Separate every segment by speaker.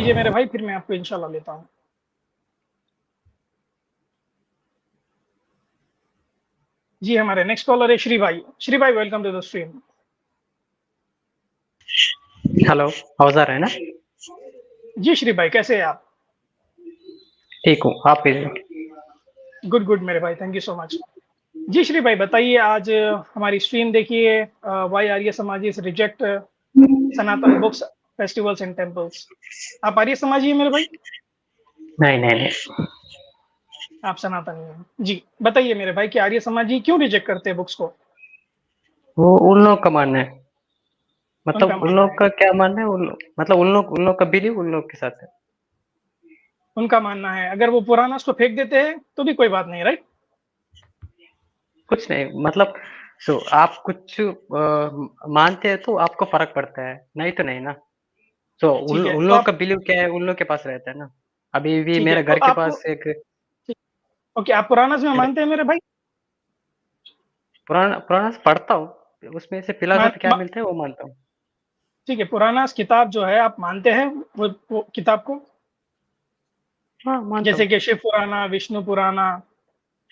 Speaker 1: दीजिए मेरे भाई, फिर मैं आपको इंशाल्लाह लेता हूँ। जी, हमारे नेक्स्ट कॉलर है Shri Bhai. Shri Bhai, welcome to the stream.
Speaker 2: Hello, आवाज आ रहा है ना?
Speaker 1: जी श्री भाई, कैसे हैं आप?
Speaker 2: ठीक हूँ, आप कैसे?
Speaker 1: गुड गुड मेरे भाई, थैंक यू सो मच। जी श्री भाई, बताइए आज हमारी स्ट्रीम देखिए, वाई आर्य समाजी reject Sanatan books festivals and temples. आप आर्य समाजी हैं मेरे भाई?
Speaker 2: नहीं नहीं नहीं।
Speaker 1: आप सनातनी हैं जी। बताइए मेरे भाई कि आर्य समाजी क्यों रिजेक्ट करते हैं बुक्स को?
Speaker 2: वो उन लोग का मानना है।
Speaker 1: उनका
Speaker 2: मतलब उन
Speaker 1: मानना
Speaker 2: लोग
Speaker 1: है।
Speaker 2: का क्या मानना है, मतलब उन लोग का बिलीव उन लोग के साथ है।
Speaker 1: उनका मानना है अगर वो पुराना उसको फेंक देते हैं तो भी कोई बात नहीं, राइट?
Speaker 2: कुछ नहीं, मतलब आप कुछ मानते हैं तो आपको फर्क पड़ता है, नहीं तो नहीं ना।
Speaker 1: ठीक है,
Speaker 2: उन
Speaker 1: तो
Speaker 2: लोग
Speaker 1: आप
Speaker 2: का बिलीव क्या है, उन लोग के पास रहता है ना। अभी भी
Speaker 1: ठीक है,
Speaker 2: मेरे
Speaker 1: तो
Speaker 2: घर के
Speaker 1: आपको
Speaker 2: पास एक
Speaker 1: ओके, आप पुराना में
Speaker 2: मेरे
Speaker 1: मानते हैं मेरे भाई?
Speaker 2: पुराना पुराना से पढ़ता हूँ, उसमें से
Speaker 1: मान
Speaker 2: फिलोसफी क्या
Speaker 1: मा,
Speaker 2: मिलता है वो मानता हूँ।
Speaker 1: ठीक है, पुराना किताब जो है आप मानते हैं, वो किताब को?
Speaker 2: हाँ, मानता
Speaker 1: जैसे
Speaker 2: हूँ।
Speaker 1: कि शिव पुराना, विष्णु पुराना,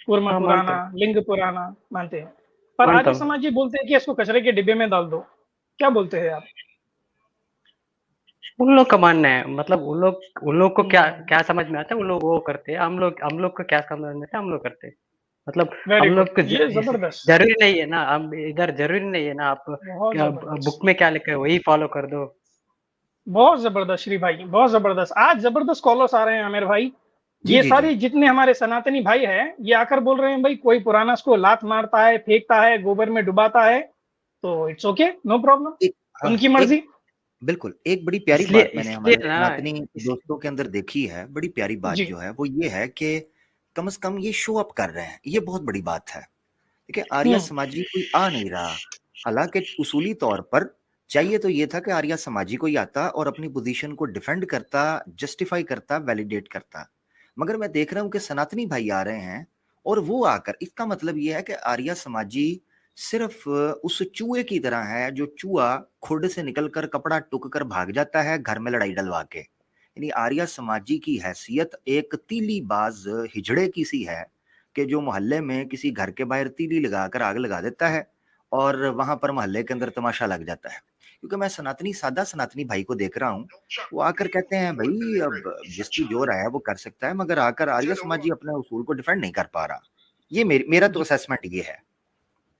Speaker 1: कूर्म
Speaker 2: हाँ, मानता
Speaker 1: पुराना,
Speaker 2: हूँ।
Speaker 1: लिंग पुराना मानते हैं। पर
Speaker 2: मानता
Speaker 1: आर्य
Speaker 2: हूँ।
Speaker 1: समाज ये बोलते हैं कि इसको कचरे के डिब्बे में डाल दो। क्या बोलते हैं आप?
Speaker 2: उन लोग का मानना है, मतलब उन लोग को क्या
Speaker 1: हम्म,
Speaker 2: क्या समझ में आता है, उन लोग वो करते हैं। हम लोग को क्या समझ में आता है, हम लोग करते हैं। मतलब
Speaker 1: वेरी
Speaker 2: हम
Speaker 1: गुड,
Speaker 2: लोग को
Speaker 1: ये जबरदस्त।
Speaker 2: जरूरी नहीं है ना, हम इधर जरूरी नहीं है ना, आप
Speaker 1: बहुत
Speaker 2: क्या
Speaker 1: जबरदस्त।
Speaker 2: बुक में क्या लिखा है वही फॉलो कर दो।
Speaker 1: बहुत जबरदस्त श्री भाई, बहुत जबरदस्त। आज जबरदस्त कॉलर्स आ रहे हैं आमिर भाई।
Speaker 3: जी
Speaker 1: ये
Speaker 3: जी जी।
Speaker 1: सारे जितने हमारे सनातनी भाई हैं, ये आकर बोल रहे हैं भाई कोई पुराना को लात मारता है, फेंकता है, गोबर में डुबाता है, तो इट्स ओके, नो प्रॉब्लम,
Speaker 3: एक हाँ,
Speaker 1: उनकी
Speaker 3: एक
Speaker 1: मर्जी।
Speaker 3: बिल्कुल एक बड़ी प्यारी
Speaker 2: इसलिए
Speaker 3: बात मैंने
Speaker 2: इसलिए
Speaker 3: हमारे
Speaker 2: ना
Speaker 3: सनातनी
Speaker 2: इस
Speaker 3: दोस्तों के अंदर देखी है। बड़ी प्यारी बात
Speaker 1: जी
Speaker 3: जो है वो ये है कि कम से कम ये शो अप कर रहे हैं, ये बहुत बड़ी बात है। देखिए, आर्य
Speaker 1: हम्म
Speaker 3: समाजी कोई आ नहीं रहा। हालांकि उसूली तौर पर चाहिए तो ये था कि आर्य समाजी कोई आता और अपनी पोजीशन को डिफेंड करता, जस्टिफाई करता, वैलिडेट करता। मगर मैं देख रहा हूँ कि सनातनी भाई आ रहे हैं और वो आकर, इसका मतलब ये है कि आर्य समाजी सिर्फ उस चूहे की तरह है जो चूहा खुड से निकलकर कपड़ा टुक कर भाग जाता है घर में लड़ाई डलवा के। यानी आर्य समाजी की हैसियत एक तीली बाज हिजड़े की सी है कि जो मोहल्ले में किसी घर के बाहर तीली लगाकर आग लगा देता है और वहां पर मोहल्ले के अंदर तमाशा लग जाता है। क्योंकि मैं सनातनी सादा सनातनी भाई को देख रहा हूँ, वो आकर कहते हैं भाई अब जिसकी जो राय है वो कर सकता है, मगर आकर आर्य समाजी अपने उसूल को डिफेंड नहीं कर पा रहा। ये मेरा तो
Speaker 1: जी
Speaker 3: असेसमेंट ये है।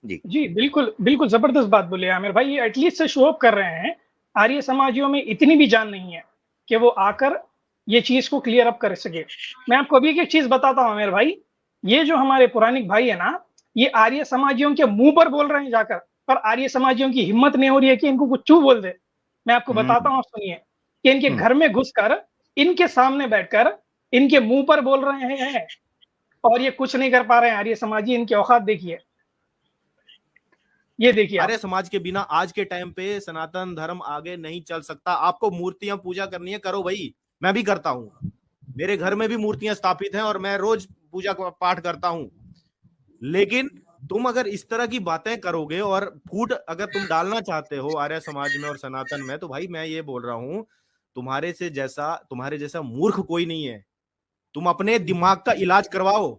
Speaker 3: जी।
Speaker 1: जी, बिल्कुल बिल्कुल जबरदस्त बात बोले आमिर भाई। ये एटलीस्ट से शो अप कर रहे हैं। आर्य समाजियों में इतनी भी जान नहीं है कि वो आकर ये चीज को क्लियर अप कर सके। मैं आपको अभी एक चीज बताता हूँ आमिर भाई। ये जो हमारे पुरानिक भाई है ना, ये आर्य समाजियों के मुंह पर बोल रहे हैं जाकर, पर आर्य समाजियों की हिम्मत नहीं हो रही है कि इनको कुछ चू बोल दे। मैं आपको बताता
Speaker 3: हम्म
Speaker 1: हूँ, सुनिए कि इनके
Speaker 3: हम्म।
Speaker 1: घर में घुसकर, इनके सामने बैठकर, इनके मुंह पर बोल रहे हैं और ये कुछ नहीं कर पा रहे हैं। आर्य समाजी, इनकी औकात देखिए, ये देखिए आप।
Speaker 4: आर्य समाज के बिना आज के टाइम पे सनातन धर्म आगे नहीं चल सकता। आपको मूर्तियां पूजा करनी है, करो भाई, मैं भी करता हूं। मेरे घर में भी मूर्तियां स्थापित हैं और मैं रोज पूजा पाठ करता हूं। लेकिन तुम अगर इस तरह की बातें करोगे और फूट अगर तुम डालना चाहते हो आर्य समाज में और सनातन में, तो भाई मैं ये बोल रहा हूं, तुम्हारे जैसा मूर्ख कोई नहीं है। तुम अपने दिमाग का इलाज करवाओ।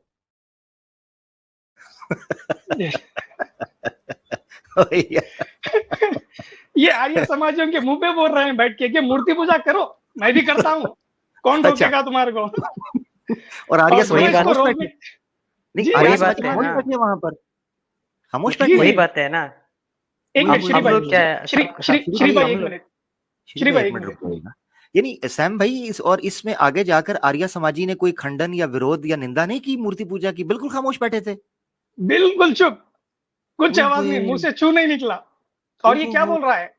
Speaker 1: ये आर्य समाजियों के मुंह पे बोल रहे हैं बैठ के कि मूर्ति पूजा करो, मैं भी करता हूँ, कौन
Speaker 3: अच्छा,
Speaker 1: रोकेगा तुम्हारे को?
Speaker 3: और आर्य
Speaker 1: और जो
Speaker 2: वही
Speaker 3: समाजी
Speaker 1: इसको
Speaker 2: बात
Speaker 3: खामोश
Speaker 1: रोकने,
Speaker 3: बैठी? नहीं,
Speaker 1: जी
Speaker 3: आर्य
Speaker 2: वही
Speaker 1: आर्य
Speaker 2: बात
Speaker 3: समाजी
Speaker 2: है
Speaker 1: समाज,
Speaker 3: खामोश
Speaker 2: ना।
Speaker 3: बैठी है वहां पर, खामोश
Speaker 1: जी
Speaker 3: बैठी
Speaker 2: वही
Speaker 3: है।
Speaker 1: जी,
Speaker 2: बात है ना।
Speaker 1: एक मिनट श्री
Speaker 2: हम
Speaker 1: भाई,
Speaker 2: लोग क्या है,
Speaker 1: श्री श्री
Speaker 3: श्री
Speaker 1: श्री
Speaker 3: भाई,
Speaker 1: भाई
Speaker 2: हम
Speaker 1: एक
Speaker 2: लोग
Speaker 1: मिनट,
Speaker 3: श्री
Speaker 1: श्री
Speaker 3: भाई
Speaker 1: भाई
Speaker 3: एक
Speaker 1: एक
Speaker 3: मिनट
Speaker 1: मिनट।
Speaker 3: रुको। यानी सैम भाई और इसमें आगे जाकर आर्य समाजी ने कोई खंडन या विरोध या निंदा नहीं की मूर्ति पूजा की, बिल्कुल खामोश बैठे थे।
Speaker 1: बिल्कुल चुप, कुछ आवाज
Speaker 3: ओए
Speaker 1: नहीं, मुंह से छू नहीं निकला। और ये क्या
Speaker 3: ओहो।
Speaker 1: बोल रहा है,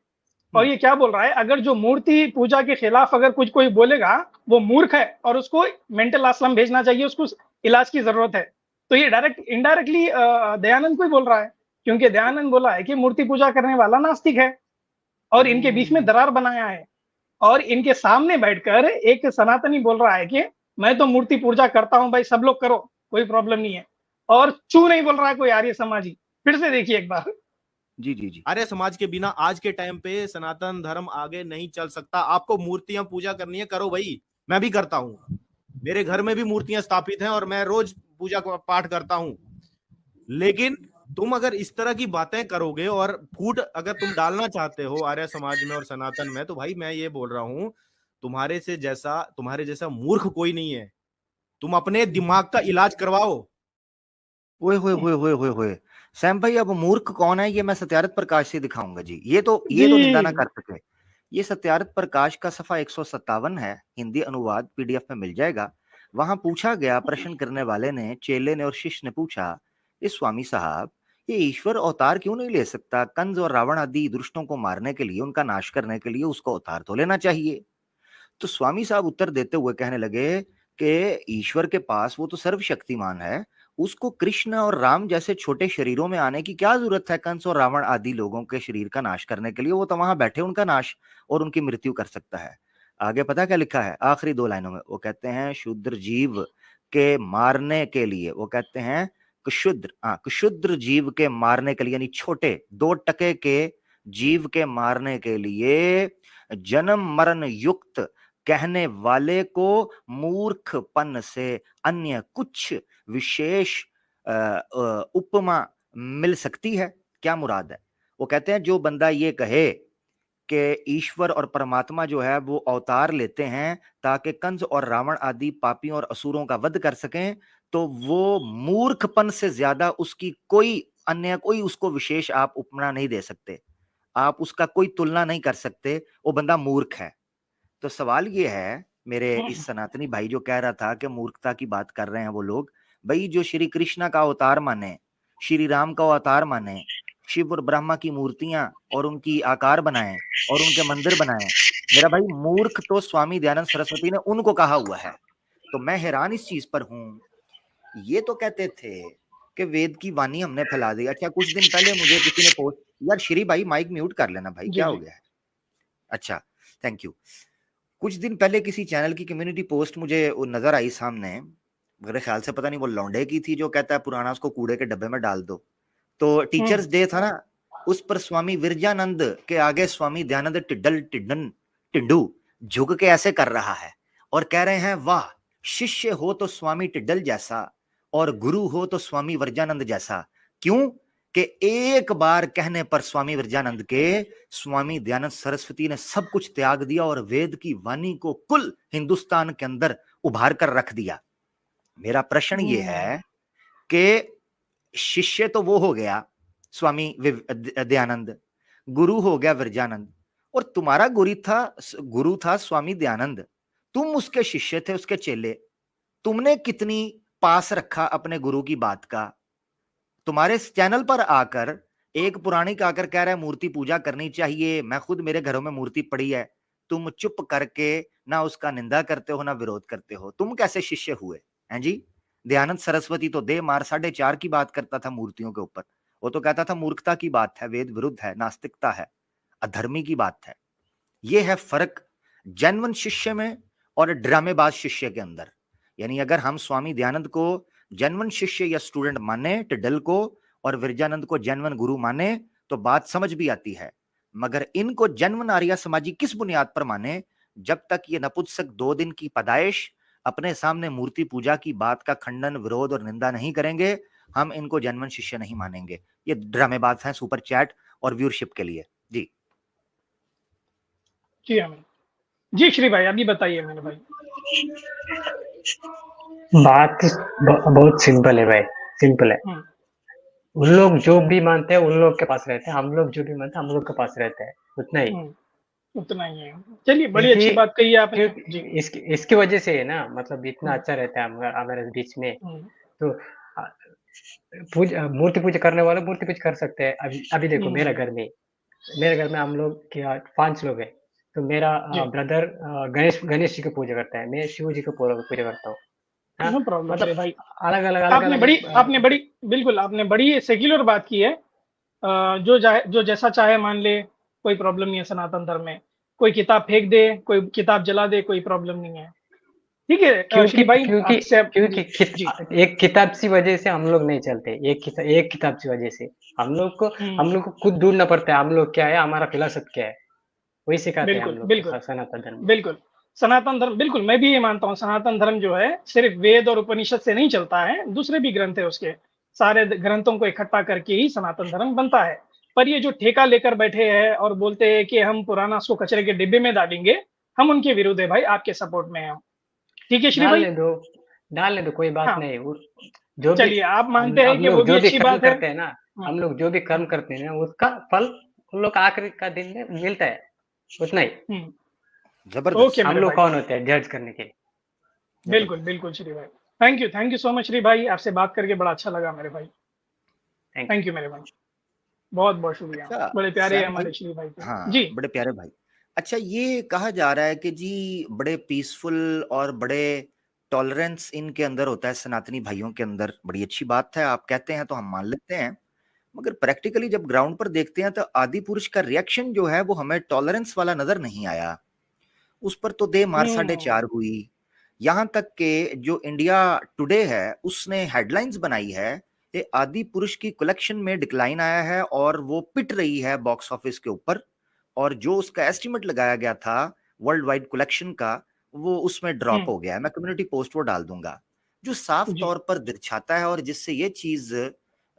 Speaker 1: और ये क्या बोल रहा है, अगर जो मूर्ति पूजा के खिलाफ अगर कुछ कोई बोलेगा, वो मूर्ख है और उसको मेंटल आश्रम भेजना चाहिए, उसको इलाज की जरूरत है। तो ये डायरेक्ट इनडायरेक्टली दयानंद को ही बोल रहा है, क्योंकि दयानंद बोला है कि मूर्ति पूजा करने वाला नास्तिक है और इनके बीच में दरार बनाया है। और इनके सामने बैठकर एक सनातनी बोल रहा है कि मैं तो मूर्ति पूजा करता हूं भाई, सब लोग करो, कोई प्रॉब्लम नहीं है। और चू नहीं बोल रहा है कोई आर्य समाजी। फिर से देखिए एक बार।
Speaker 3: जी जी जी।
Speaker 4: आर्य समाज के बिना आज के टाइम पे सनातन धर्म आगे नहीं चल सकता। आपको मूर्तियां पूजा करनी है, करो भाई, मैं भी करता हूँ। मेरे घर में भी मूर्तियां स्थापित हैं और मैं रोज पूजा पाठ करता हूँ। लेकिन तुम अगर इस तरह की बातें करोगे और फूट अगर तुम डालना चाहते हो आर्य समाज में और सनातन में, तो भाई मैं ये बोल रहा हूं, तुम्हारे जैसा मूर्ख कोई नहीं है। तुम अपने दिमाग का इलाज करवाओ।
Speaker 3: ओए होए होए होए होए होए। सैम भाई, अब मूर्ख कौन है ये मैं सत्यारित प्रकाश से दिखाऊंगा जी। ये तो निंदा ना
Speaker 1: जी
Speaker 3: कर सके। ये सत्यारित प्रकाश का सफा 157 है, हिंदी अनुवाद पीडीएफ में मिल जाएगा। वहां पूछा गया, प्रश्न करने वाले ने, चेले ने और शिष्य ने पूछा, इस स्वामी साहब, ये ईश्वर अवतार क्यों नहीं ले सकता? कंस और रावण आदि दुष्टों को मारने के लिए, उनका नाश करने के लिए उसको अवतार तो लेना चाहिए। तो स्वामी साहब उत्तर देते हुए कहने लगे कि ईश्वर के पास, वो तो सर्वशक्तिमान है, उसको कृष्ण और राम जैसे छोटे शरीरों में आने की क्या जरूरत है कंस और रावण आदि लोगों के शरीर का नाश करने के लिए? वो तो वहां बैठे उनका नाश और उनकी मृत्यु कर सकता है। आगे पता क्या लिखा है आखिरी 2 लाइनों में? वो कहते हैं क्षुद्र जीव के मारने के लिए, वो कहते हैं क्षुद्र जीव के मारने के लिए, यानी छोटे 2 टके के जीव के मारने के लिए जन्म मरण युक्त कहने वाले को मूर्खपन से अन्य कुछ विशेष उपमा मिल सकती है? क्या मुराद है? वो कहते हैं जो बंदा ये कहे कि ईश्वर और परमात्मा जो है वो अवतार लेते हैं ताकि कंस और रावण आदि पापियों और असुरों का वध कर सकें, तो वो मूर्खपन से ज्यादा उसकी कोई उसको विशेष आप उपमा नहीं दे सकते, आप उसका कोई तुलना नहीं कर सकते, वो बंदा मूर्ख है। तो सवाल ये है, मेरे इस सनातनी भाई जो कह रहा था कि मूर्खता की बात कर रहे हैं वो लोग, भाई जो श्री कृष्णा का अवतार माने, श्री राम का अवतार माने, शिव और ब्रह्मा की मूर्तियां और उनकी आकार बनाए और उनके मंदिर बनाए, मेरा भाई मूर्ख तो स्वामी दयानंद सरस्वती ने उनको कहा हुआ है। तो मैं हैरान इस चीज पर हूं। ये तो कहते थे कि वेद की वाणी हमने फैला दी। अच्छा, कुछ दिन पहले मुझे किसी ने पोस्ट, यार श्री भाई माइक म्यूट कर लेना भाई,
Speaker 1: जी
Speaker 3: क्या हो
Speaker 1: जी
Speaker 3: गया है? अच्छा, थैंक यू। कुछ दिन पहले किसी चैनल की कम्युनिटी पोस्ट मुझे नजर आई सामने, मेरे ख्याल से पता नहीं वो लौंडे की थी, जो कहता है पुराना उसको कूड़े के डब्बे में डाल दो। तो टीचर्स डे था ना, उस पर स्वामी विरजानंद के आगे स्वामी दयानंद टिंडू झुक के ऐसे कर रहा है और कह रहे हैं, वाह, शिष्य हो तो स्वामी टिड्डल जैसा और गुरु हो तो स्वामी विरजानंद जैसा। क्यों? कि एक बार कहने पर स्वामी विरजानंद के, स्वामी दयानंद सरस्वती ने सब कुछ त्याग दिया और वेद की वाणी को कुल हिंदुस्तान के अंदर उभार कर रख दिया। मेरा प्रश्न ये है कि शिष्य तो वो हो गया स्वामी दयानंद, गुरु हो गया विरजानंद, और तुम्हारा गुरु था स्वामी दयानंद, तुम उसके शिष्य थे, उसके चेले। तुमने कितनी पास रखा अपने गुरु की बात का? तुम्हारे चैनल पर आकर एक पुराणिक आकर कह रहा है मूर्ति पूजा करनी चाहिए, मैं खुद मेरे घरों में मूर्ति पड़ी है, तुम चुप करके ना उसका निंदा करते हो ना विरोध करते हो। तुम कैसे शिष्य हुए हैं जी? दयानंद सरस्वती तो दे मार 4.5 की बात करता था मूर्तियों के ऊपर। वो तो कहता था मूर्खता की बात है, वेद विरुद्ध है, नास्तिकता है, अधर्मी की बात है। ये है फर्क जेन्युइन शिष्य में और ड्रामेबाज शिष्य के अंदर। यानी अगर हम स्वामी दयानंद को जेन्युइन शिष्य या स्टूडेंट माने, टिड्डल को और विरजानंद को जेन्युइन गुरु माने, तो बात समझ भी आती है। मगर इनको जेन्युइन आर्य समाजी किस बुनियाद पर माने? जब तक ये नपुंसक 2 दिन की पैदाइश अपने सामने मूर्ति पूजा की बात का खंडन, विरोध और निंदा नहीं करेंगे, हम इनको जेन्युइन शिष्य नहीं मानेंगे। ये ड्रामेबाज हैं सुपर चैट और व्यूअरशिप के लिए। जी
Speaker 1: जी अमित जी। श्री भाई अभी बताइए मेरे भाई।
Speaker 2: बात बहुत सिंपल है भाई, सिंपल है। उन लोग जो भी मानते हैं उन लोग के पास रहते हैं, हम लोग जो भी मानते हैं हम लोग के पास रहते हैं, उतना ही।
Speaker 1: उतना ही है। चलिए, बड़ी अच्छी बात कही है आपने जी।
Speaker 2: इसकी वजह से है ना, मतलब इतना अच्छा रहता है हमारे बीच में। तो मूर्ति पूजा करने वाले मूर्ति पूजा कर सकते हैं। अभी देखो मेरे घर में हम लोग क्या 5 लोग हैं। तो मेरा ब्रदर गणेश जी की पूजा करता है, मैं शिव जी की पूजा करता हूँ।
Speaker 1: नो प्रॉब्लम
Speaker 2: मतलब
Speaker 1: भाई।
Speaker 2: अलग अलग
Speaker 1: बिल्कुल आपने बड़ी सेक्युलर बात की है। जो जैसा चाहे मान ले, कोई प्रॉब्लम नहीं है सनातन धर्म में। कोई किताब फेंक दे, कोई किताब जला दे, कोई प्रॉब्लम नहीं है। ठीक है श्री भाई,
Speaker 2: क्योंकि एक किताब सी वजह से हम लोग नहीं चलते, एक किताब की वजह से हम लोग को खुद ढूंढना पड़ता है, हम लोग क्या है, हमारा फिलॉसफी क्या है, वही सिखाते हैं हम लोग सनातन धर्म।
Speaker 1: बिल्कुल सनातन धर्म, बिल्कुल मैं भी ये मानता हूँ, सनातन धर्म जो है सिर्फ वेद और उपनिषद से नहीं चलता है, दूसरे भी ग्रंथ है, उसके सारे ग्रंथों को इकट्ठा करके ही सनातन धर्म बनता है। पर ये जो ठेका लेकर बैठे हैं और बोलते हैं कि हम पुराना उसको कचरे के डिब्बे में डालेंगे, हम उनके विरुद्ध है भाई, आपके सपोर्ट में हैं हम। ठीक है श्री भाई,
Speaker 2: डालने दो कोई बात नहीं।
Speaker 1: जो चलिए आप मानते हैं कि वो भी अच्छी बात है,
Speaker 2: करते हैं ना, हम लोग जो भी कर्म करते हैं उसका फल उन लोग आखिरी का दिन में मिलता है, उतना ही।
Speaker 3: जबरदस्त।
Speaker 2: हम लोग कौन होते हैं जज करने के लिए?
Speaker 1: बिल्कुल बिल्कुल श्री भाई, thank you so much Shri भाई, आपसे बात करके बड़ा अच्छा लगा मेरे भाई। थैंक यू मेरे भाई, बहुत बहुत शुक्रिया, बड़े प्यारे हमारे श्री भाई थे।
Speaker 3: हाँ
Speaker 1: जी
Speaker 3: बड़े प्यारे भाई। अच्छा ये कहा जा रहा है कि जी बड़े पीसफुल और बड़े टॉलरेंस इनके अंदर होता है, सनातनी भाइयों के अंदर, बड़ी अच्छी बात है, आप कहते हैं तो हम मान लेते हैं, मगर प्रैक्टिकली जब ग्राउंड पर देखते हैं तो आदि पुरुष का रिएक्शन जो है वो हमें टॉलरेंस वाला नजर नहीं आया। उस पर तो दे मार 4.5 हुई। यहां तक के जो इंडिया टुडे है उसने हेडलाइंस बनाई है कि आदि पुरुष की कलेक्शन में डिक्लाइन आया है और वो पिट रही है बॉक्स ऑफिस के ऊपर, और जो उसका एस्टिमेट लगाया गया था वर्ल्ड वाइड कलेक्शन का वो उसमें ड्रॉप हो गया है। मैं कम्युनिटी पोस्ट वो डाल दूंगा, जो साफ तौर पर दर्शाता है और जिससे ये चीज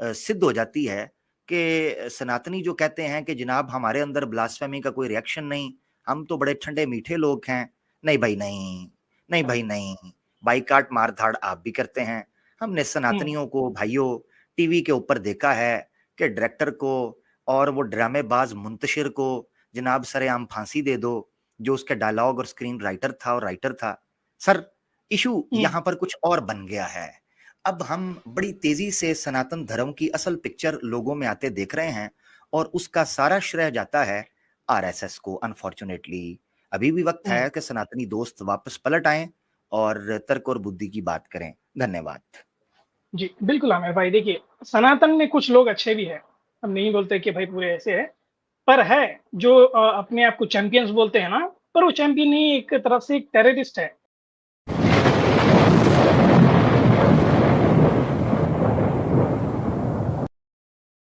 Speaker 3: सिद्ध हो जाती है कि सनातनी जो कहते हैं कि जनाब हमारे अंदर ब्लास्फेमी का कोई रिएक्शन नहीं, हम तो बड़े ठंडे मीठे लोग हैं, नहीं भाई नहीं, नहीं भाई नहीं, बाइकाट मार धाड़ आप भी करते हैं। हमने सनातनियों को भाइयों टीवी के ऊपर देखा है कि डायरेक्टर को और वो ड्रामेबाज मुंतशिर को जनाब सरेआम फांसी दे दो, जो उसके डायलॉग और स्क्रीन राइटर था और राइटर था। सर इशू यहाँ पर कुछ और बन गया है। अब हम बड़ी तेजी से सनातन धर्म की असल पिक्चर लोगों में आते देख रहे हैं और उसका सारा श्रेय जाता है आरएसएस को। अनफॉर्चुनेटली अभी भी वक्त है कि सनातनी दोस्त वापस पलट आएं और तर्क और बुद्धि की बात करें। धन्यवाद
Speaker 1: जी। बिल्कुल आमिर भाई, देखिए सनातन में कुछ लोग अच्छे भी हैं, हम नहीं बोलते कि भाई पूरे ऐसे है, पर है जो अपने आप को चैंपियंस बोलते हैं ना, पर वो चैंपियन नहीं, एक तरफ से एक टेररिस्ट है।